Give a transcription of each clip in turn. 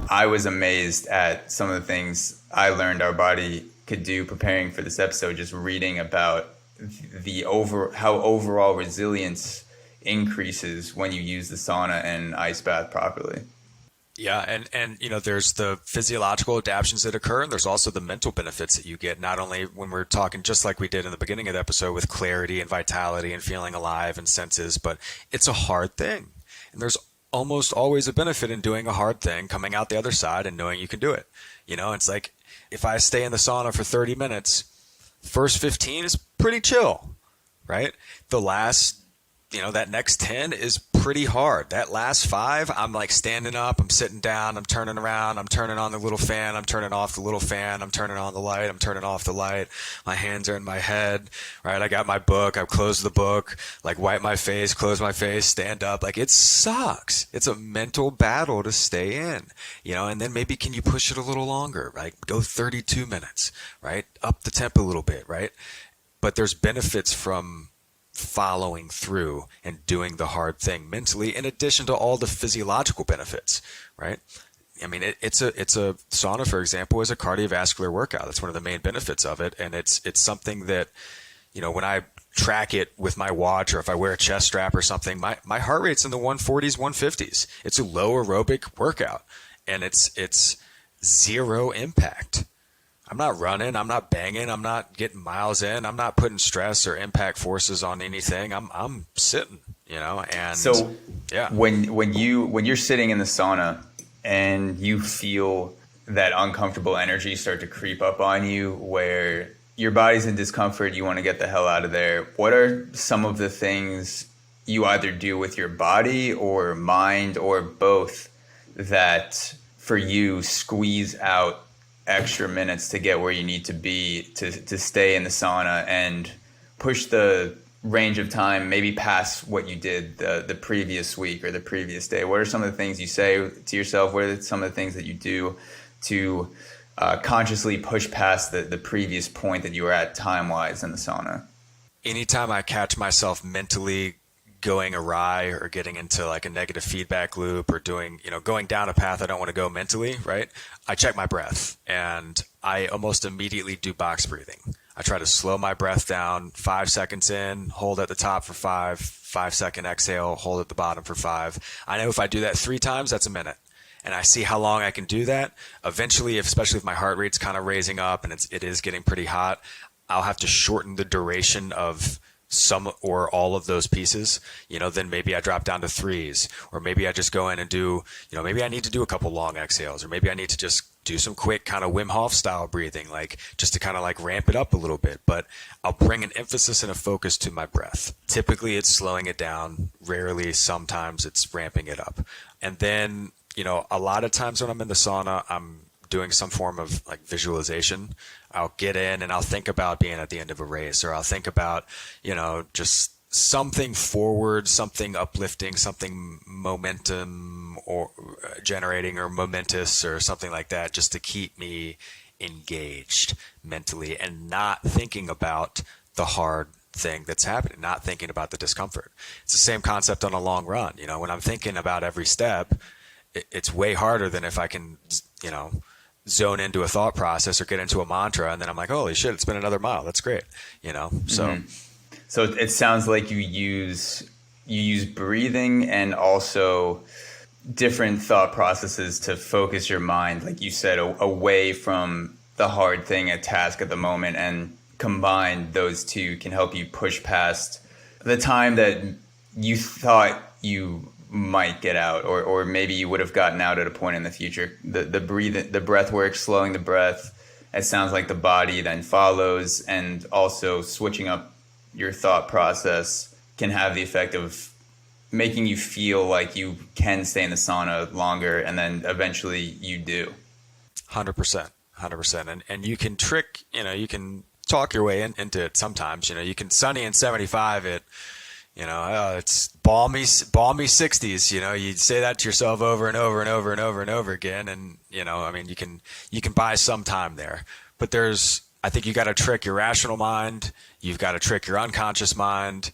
I was amazed at some of the things I learned our body could do preparing for this episode, just reading about how overall resilience increases when you use the sauna and ice bath properly. Yeah, and there's the physiological adaptations that occur, and there's also the mental benefits that you get, not only when we're talking just like we did in the beginning of the episode with clarity and vitality and feeling alive and senses, but it's a hard thing. And there's almost always a benefit in doing a hard thing, coming out the other side and knowing you can do it. It's like if I stay in the sauna for 30 minutes, first 15 is pretty chill, right? The last that next 10 is pretty hard. That last 5, I'm like standing up, I'm sitting down, I'm turning around, I'm turning on the little fan, I'm turning off the little fan, I'm turning on the light, I'm turning off the light. My hands are in my head, right? I got my book, I've closed the book, like wipe my face, close my face, stand up. Like it sucks. It's a mental battle to stay in, and then maybe can you push it a little longer, right? Go 32 minutes, right? Up the temp a little bit, right? But there's benefits from following through and doing the hard thing mentally, in addition to all the physiological benefits, right? I mean, it's a sauna, for example, is a cardiovascular workout. That's one of the main benefits of it, and it's something that when I track it with my watch or if I wear a chest strap or something, my heart rate's in the 140s, 150s. It's a low aerobic workout, and it's zero impact. I'm not running, I'm not banging, I'm not getting miles in, I'm not putting stress or impact forces on anything. I'm sitting, and So yeah. when you're sitting in the sauna and you feel that uncomfortable energy start to creep up on you where your body's in discomfort, you want to get the hell out of there. What are some of the things you either do with your body or mind or both that for you squeeze out extra minutes to get where you need to be to stay in the sauna and push the range of time maybe past what you did the previous week or the previous day? What are some of the things you say to yourself? What are some of the things that you do to consciously push past the previous point that you were at time-wise in the sauna? Anytime I catch myself mentally going awry or getting into like a negative feedback loop or going down a path I don't want to go mentally, right? I check my breath and I almost immediately do box breathing. I try to slow my breath down, 5 seconds in, hold at the top for 5, 5-second exhale, hold at the bottom for 5. I know if I do that 3 times, that's a minute. And I see how long I can do that. Eventually, especially if my heart rate's kind of raising up and it is getting pretty hot, I'll have to shorten the duration of some or all of those pieces, then maybe I drop down to 3s, or maybe I just go in and do, maybe I need to do a couple long exhales, or maybe I need to just do some quick kind of Wim Hof style breathing, like just to kind of like ramp it up a little bit. But I'll bring an emphasis and a focus to my breath. Typically it's slowing it down. Rarely, sometimes it's ramping it up. And then, a lot of times when I'm in the sauna, I'm doing some form of like visualization. I'll get in and I'll think about being at the end of a race, or I'll think about, just something forward, something uplifting, something momentum or generating or momentous or something like that, just to keep me engaged mentally and not thinking about the hard thing that's happening, not thinking about the discomfort. It's the same concept on a long run. When I'm thinking about every step, it's way harder than if I can, zone into a thought process or get into a mantra, and then I'm like, holy shit, it's been another mile. That's great. So So it sounds like you use breathing and also different thought processes to focus your mind, like you said, away from the hard thing, a task at the moment, and combine those two can help you push past the time that you thought you might get out, or maybe you would have gotten out at a point in the future. The breath work, slowing the breath, it sounds like the body then follows, and also switching up your thought process can have the effect of making you feel like you can stay in the sauna longer, and then eventually you do. 100%, 100%. And you can trick, you can talk your way into it sometimes. You can sunny and 75 it. It's balmy 60s. You say that to yourself over and over and over and over and over again. And, you can buy some time there. But I think you got to trick your rational mind. You've got to trick your unconscious mind.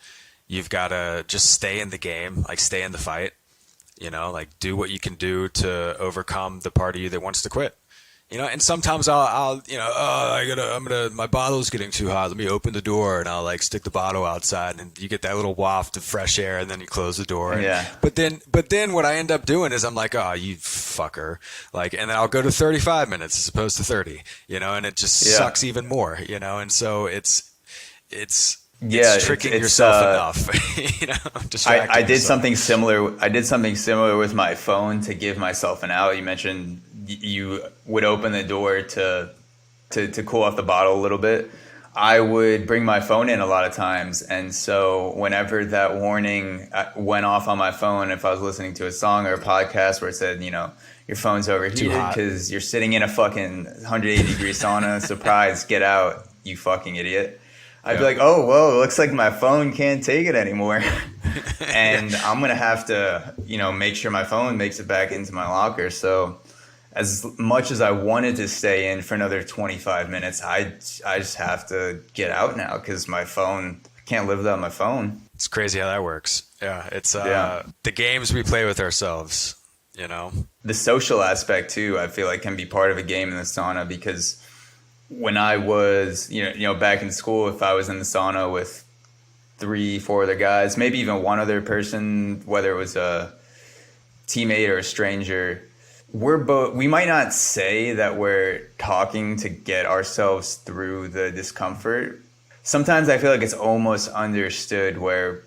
You've got to just stay in the game, like stay in the fight. like do what you can do to overcome the part of you that wants to quit. And sometimes I'll my bottle's getting too hot. Let me open the door, and I'll like stick the bottle outside, and you get that little waft of fresh air, and then you close the door. But then what I end up doing is I'm like, oh, you fucker. Like, and then I'll go to 35 minutes as opposed to 30, and it just sucks even more, and so it's tricking yourself enough, distracting I did yourself. something similar. I did something similar with my phone to give myself an out. You mentioned you would open the door to cool off the bottle a little bit. I would bring my phone in a lot of times, and so whenever that warning went off on my phone, if I was listening to a song or a podcast where it said, your phone's overheated because you're sitting in a fucking 180-degree sauna, surprise, get out, you fucking idiot. I'd be like, oh, whoa, it looks like my phone can't take it anymore. And I'm going to have to, make sure my phone makes it back into my locker. So as much as I wanted to stay in for another 25 minutes, I just have to get out now because my phone, I can't live without my phone. It's crazy how that works. Yeah, it's the games we play with ourselves, The social aspect, too, I feel like can be part of a game in the sauna because when I was, back in school, if I was in the sauna with 3-4 other guys, maybe even one other person, whether it was a teammate or a stranger, we might not say that we're talking to get ourselves through the discomfort. Sometimes I feel like it's almost understood where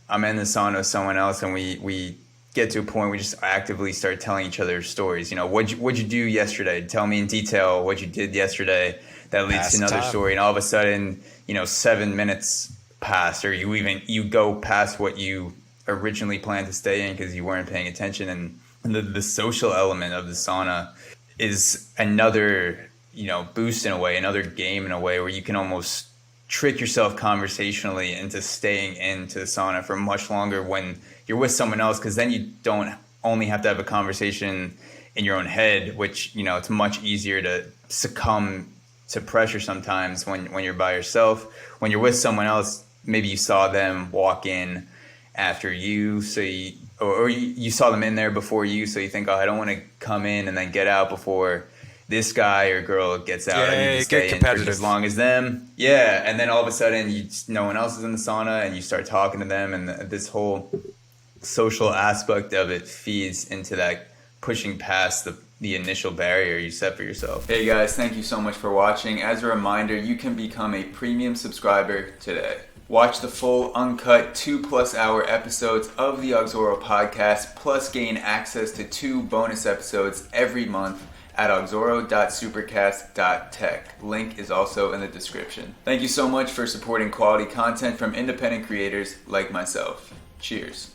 I'm in the sauna with someone else and we get to a point we just actively start telling each other stories. What'd you do yesterday? Tell me in detail what you did yesterday. That leads to another story. And all of a sudden, 7 minutes pass, or you go past what you originally planned to stay in because you weren't paying attention. And the social element of the sauna is another, boost in a way, another game in a way where you can almost trick yourself conversationally into staying into the sauna for much longer when you're with someone else, because then you don't only have to have a conversation in your own head, which, it's much easier to succumb to pressure sometimes when you're by yourself. When you're with someone else, maybe you saw them walk in after you, so you saw them in there before you, so you think, oh, I don't want to come in and then get out before this guy or girl gets out. Yeah, I need to stay in for as long as them. Yeah, and then all of a sudden, no one else is in the sauna, and you start talking to them, and this whole social aspect of it feeds into that pushing past the initial barrier you set for yourself. Hey guys, thank you so much for watching. As a reminder, you can become a premium subscriber today. Watch the full, uncut 2+ hour episodes of the Auxoro podcast, plus gain access to 2 bonus episodes every month at auxoro.supercast.tech. Link is also in the description. Thank you so much for supporting quality content from independent creators like myself. Cheers.